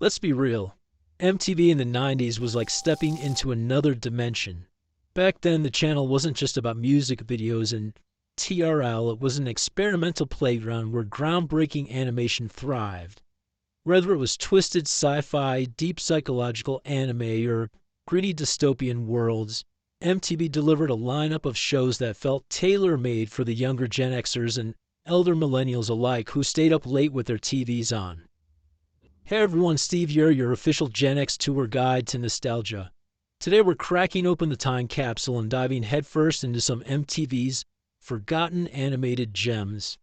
Let's be real. MTV in the 90s was like stepping into another dimension. Back then, the channel wasn't just about music videos and TRL, it was an experimental playground where groundbreaking animation thrived. Whether it was twisted sci-fi, deep psychological anime, or gritty dystopian worlds, MTV delivered a lineup of shows that felt tailor-made for the younger Gen Xers and elder millennials alike who stayed up late with their TVs on. Hey everyone, Steve here, your official Gen X tour guide to nostalgia. Today we're cracking open the time capsule and diving headfirst into some MTV's forgotten animated gems.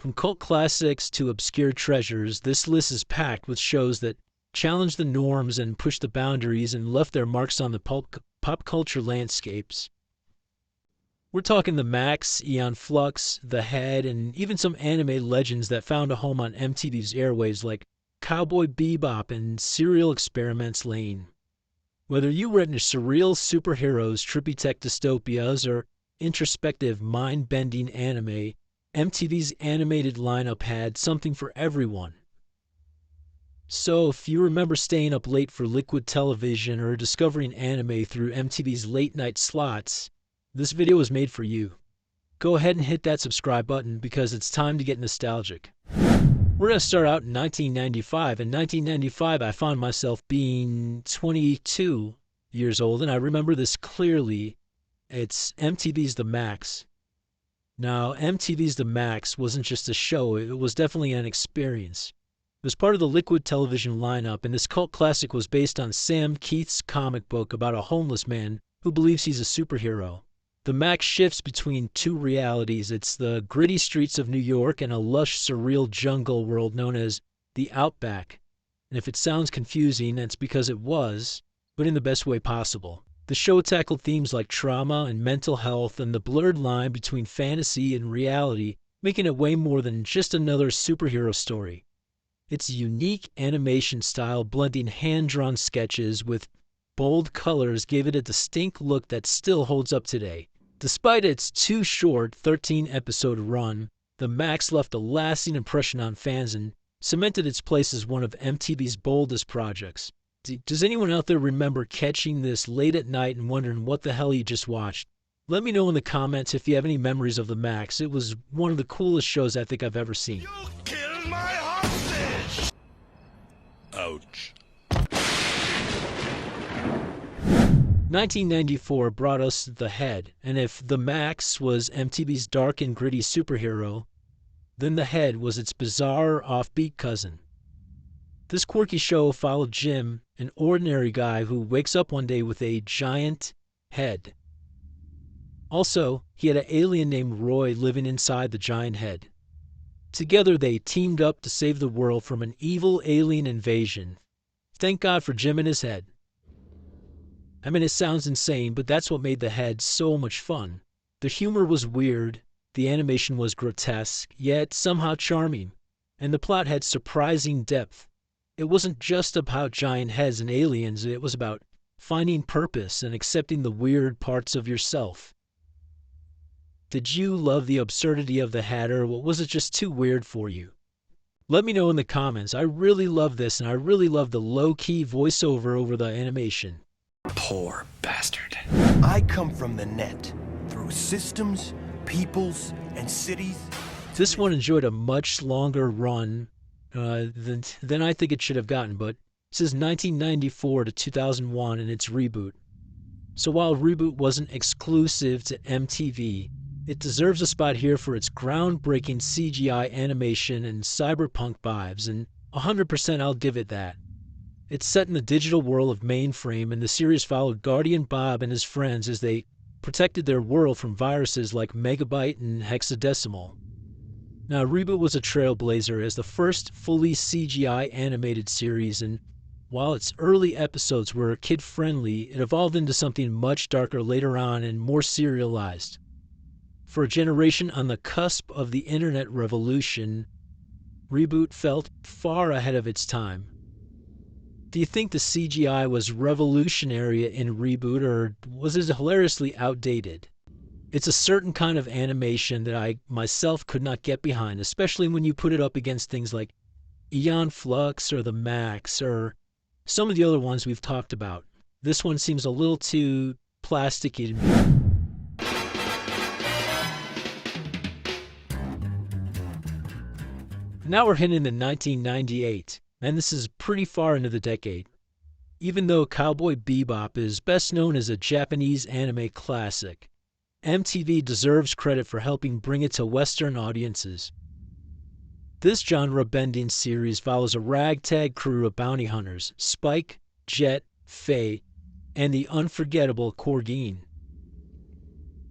From cult classics to obscure treasures, this list is packed with shows that challenged the norms and pushed the boundaries and left their marks on the pop culture landscapes. We're talking the Maxx, Aeon Flux, The Head, and even some anime legends that found a home on MTV's airwaves like Cowboy, Bebop, and Serial Experiments Lain. Whether you were into surreal superheroes, trippy tech dystopias, or introspective, mind-bending anime, MTV's animated lineup had something for everyone. So, if you remember staying up late for liquid television or discovering anime through MTV's late-night slots, this video was made for you. Go ahead and hit that subscribe button because it's time to get nostalgic. We're going to start out in 1995. In 1995, I found myself being 22 years old, and I remember this clearly. It's MTV's The Maxx. Now, MTV's The Maxx wasn't just a show, it was definitely an experience. It was part of the Liquid television lineup, and this cult classic was based on Sam Keith's comic book about a homeless man who believes he's a superhero. The Maxx shifts between two realities. It's the gritty streets of New York and a lush, surreal jungle world known as the Outback. And if it sounds confusing, that's because it was, but in the best way possible. The show tackled themes like trauma and mental health and the blurred line between fantasy and reality, making it way more than just another superhero story. Its unique animation style, blending hand-drawn sketches with bold colors, gave it a distinct look that still holds up today. Despite its too short 13-episode run, The Maxx left a lasting impression on fans and cemented its place as one of MTV's boldest projects. Does anyone out there remember catching this late at night and wondering what the hell you just watched? Let me know in the comments if you have any memories of The Maxx. It was one of the coolest shows I think I've ever seen. You killed my hostage! Ouch. 1994 brought us The Head, and if The Maxx was MTV's dark and gritty superhero, then The Head was its bizarre, offbeat cousin. This quirky show followed Jim, an ordinary guy who wakes up one day with a giant head. Also, he had an alien named Roy living inside the giant head. Together they teamed up to save the world from an evil alien invasion. Thank God for Jim and his head. I mean, it sounds insane, but that's what made The Head so much fun. The humor was weird, the animation was grotesque, yet somehow charming, and the plot had surprising depth. It wasn't just about giant heads and aliens, it was about finding purpose and accepting the weird parts of yourself. Did you love the absurdity of the Head, or was it just too weird for you? Let me know in the comments. I really love this, and I really love the low-key voiceover over the animation. Poor bastard. I come from the net, through systems, peoples, and cities. This one enjoyed a much longer run than I think it should have gotten, but it says 1994 to 2001 in its reboot. So while ReBoot wasn't exclusive to MTV, it deserves a spot here for its groundbreaking CGI animation and cyberpunk vibes, and 100% I'll give it that. It's set in the digital world of Mainframe, and the series followed Guardian Bob and his friends as they protected their world from viruses like Megabyte and Hexadecimal. Now, ReBoot was a trailblazer as the first fully CGI animated series, and while its early episodes were kid-friendly, it evolved into something much darker later on and more serialized. For a generation on the cusp of the internet revolution, ReBoot felt far ahead of its time. Do you think the CGI was revolutionary in ReBoot, or was it hilariously outdated? It's a certain kind of animation that I myself could not get behind, especially when you put it up against things like Aeon Flux or the Maxx or some of the other ones we've talked about. This one seems a little too plasticky to me. Now we're hitting the 1998, and this is pretty far into the decade. Even though Cowboy Bebop is best known as a Japanese anime classic, MTV deserves credit for helping bring it to Western audiences. This genre-bending series follows a ragtag crew of bounty hunters, Spike, Jet, Faye, and the unforgettable Corgine.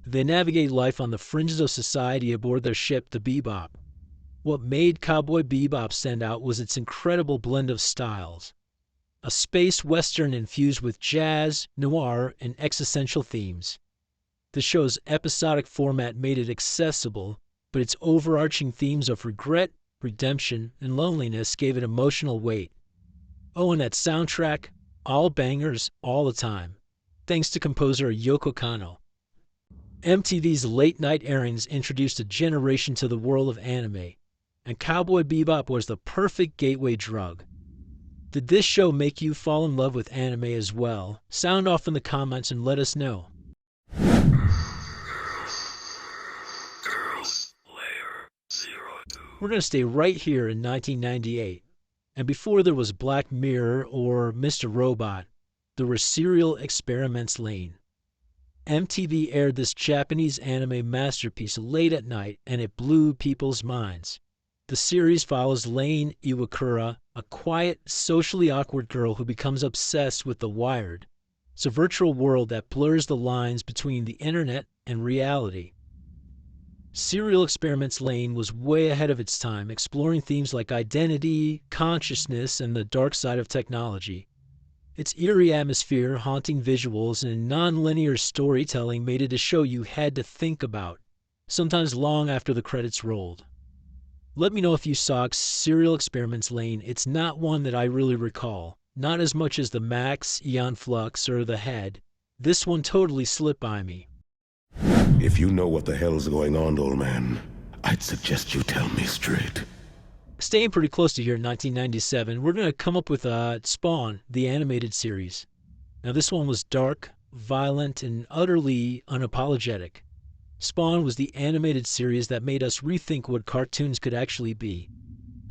They navigate life on the fringes of society aboard their ship, the Bebop. What made Cowboy Bebop stand out was its incredible blend of styles. A space western infused with jazz, noir, and existential themes. The show's episodic format made it accessible, but its overarching themes of regret, redemption, and loneliness gave it emotional weight. Oh, and that soundtrack, all bangers all the time, thanks to composer Yoko Kanno. MTV's late-night airings introduced a generation to the world of anime, and Cowboy Bebop was the perfect gateway drug. Did this show make you fall in love with anime as well? Sound off in the comments and let us know. We're going to stay right here in 1998. And before there was Black Mirror or Mr. Robot, there was Serial Experiments Lain. MTV aired this Japanese anime masterpiece late at night, and it blew people's minds. The series follows Lain Iwakura, a quiet, socially awkward girl who becomes obsessed with The Wired. It's a virtual world that blurs the lines between the internet and reality. Serial Experiments Lain was way ahead of its time, exploring themes like identity, consciousness, and the dark side of technology. Its eerie atmosphere, haunting visuals, and non-linear storytelling made it a show you had to think about, sometimes long after the credits rolled. Let me know if you saw Serial Experiments Lain. It's not one that I really recall, not as much as the Maxx, Aeon Flux, or the Head. This one totally slipped by me. If you know what the hell's going on, old man, I'd suggest you tell me straight. Staying pretty close to here in 1997, we're going to come up with Spawn, the animated series. Now this one was dark, violent, and utterly unapologetic. Spawn was the animated series that made us rethink what cartoons could actually be.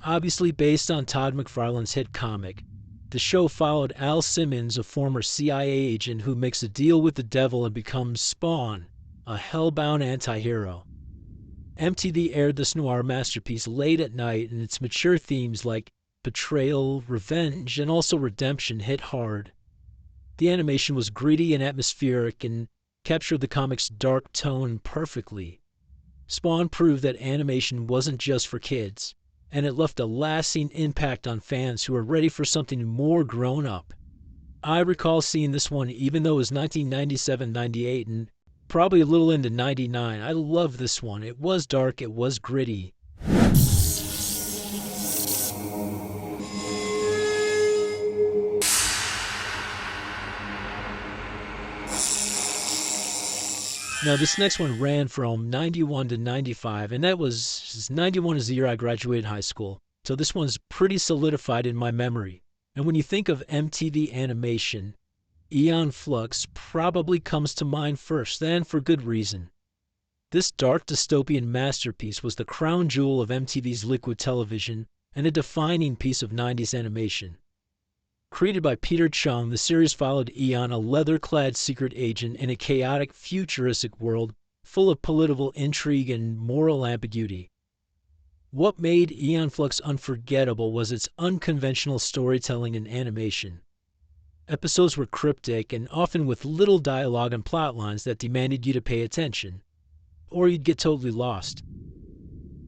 Obviously based on Todd McFarlane's hit comic, the show followed Al Simmons, a former CIA agent who makes a deal with the devil and becomes Spawn, a hellbound anti-hero. MTV aired this noir masterpiece late at night, and its mature themes like betrayal, revenge, and also redemption hit hard. The animation was gritty and atmospheric and captured the comic's dark tone perfectly. Spawn proved that animation wasn't just for kids, and it left a lasting impact on fans who were ready for something more grown-up. I recall seeing this one even though it was 1997-98 and probably a little into 99. I love this one. It was dark, it was gritty. Now this next one ran from 91 to 95, and that was 91 is the year I graduated high school. So this one's pretty solidified in my memory. And when you think of MTV animation, Aeon Flux probably comes to mind first, and for good reason. This dark dystopian masterpiece was the crown jewel of MTV's liquid television and a defining piece of 90s animation. Created by Peter Chung, the series followed Aeon, a leather-clad secret agent in a chaotic, futuristic world full of political intrigue and moral ambiguity. What made Aeon Flux unforgettable was its unconventional storytelling and animation. Episodes were cryptic and often with little dialogue and plot lines that demanded you to pay attention, or you'd get totally lost.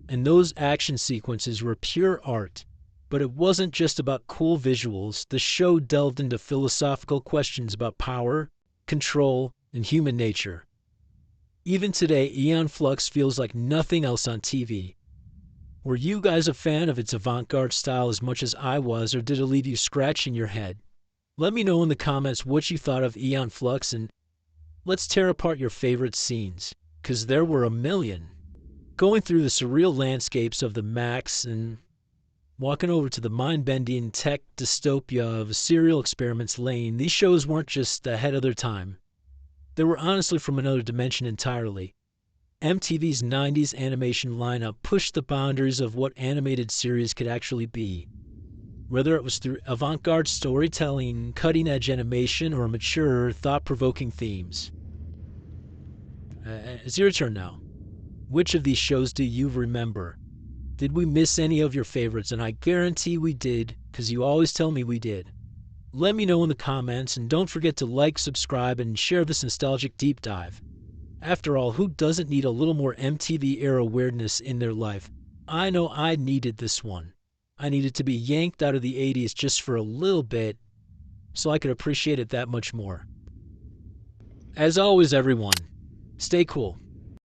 And those action sequences were pure art. But it wasn't just about cool visuals. The show delved into philosophical questions about power, control, and human nature. Even today, Aeon Flux feels like nothing else on TV. Were you guys a fan of its avant-garde style as much as I was, or did it leave you scratching your head? Let me know in the comments what you thought of Aeon Flux, and let's tear apart your favorite scenes, because there were a million. Going through the surreal landscapes of the Maxx and Walking over to the mind-bending tech dystopia of Serial Experiments Lain, these shows weren't just ahead of their time. They were honestly from another dimension entirely. MTV's 90s animation lineup pushed the boundaries of what animated series could actually be. Whether it was through avant-garde storytelling, cutting-edge animation, or mature, thought-provoking themes. It's your turn now. Which of these shows do you remember? Did we miss any of your favorites? And I guarantee we did, because you always tell me we did. Let me know in the comments, and don't forget to like, subscribe, and share this nostalgic deep dive. After all, who doesn't need a little more MTV-era weirdness in their life? I know I needed this one. I needed to be yanked out of the 80s just for a little bit, so I could appreciate it that much more. As always, everyone, stay cool.